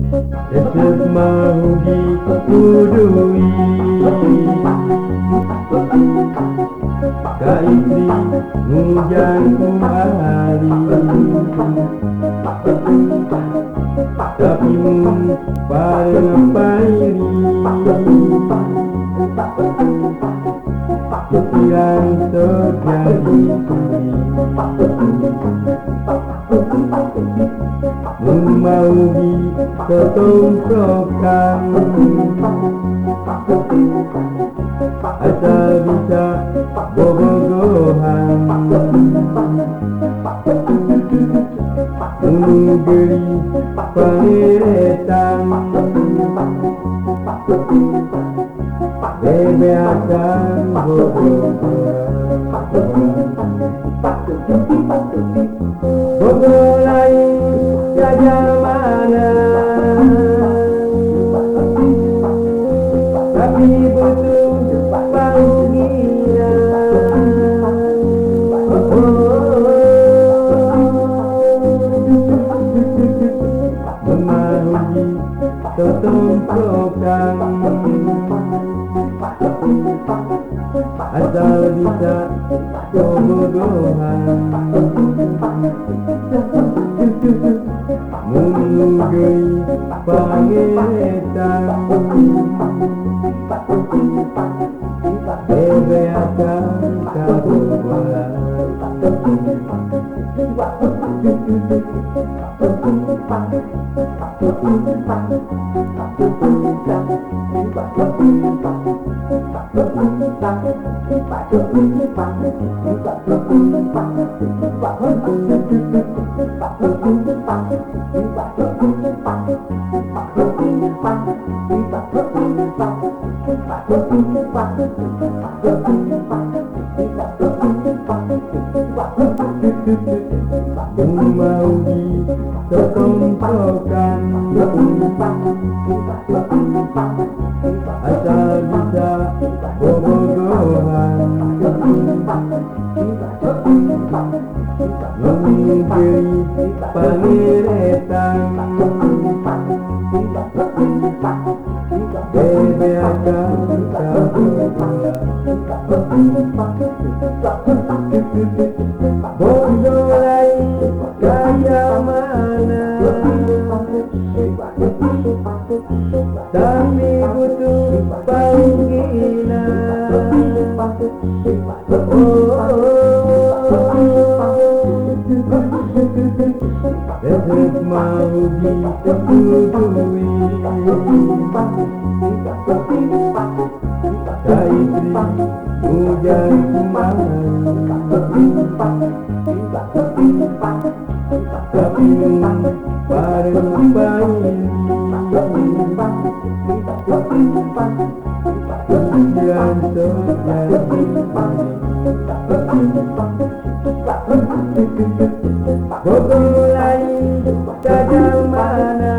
Yesus mau dikudui ka istri mujang kumari, tapi mun pareng pairi pikiran terjadi mun mau ditotongkan asal bisa bobogohan geri pangeretan bebe akan bobogohan bobo lain jajal mana tapi butuh panggilan memahami tetongkrokan asal bisa bobogohan menggei pangetan bebe akan kabogohan mau ditotongkan asal bisa bobogohan menggei pangeretan bebe akan kabogohan bodo lain kaya mana tapi butuh panggilan Yesus mau dikudui ka istri mujang kumari, tapi mun pareng pairi pikiran terjadi bobo lain jajal mana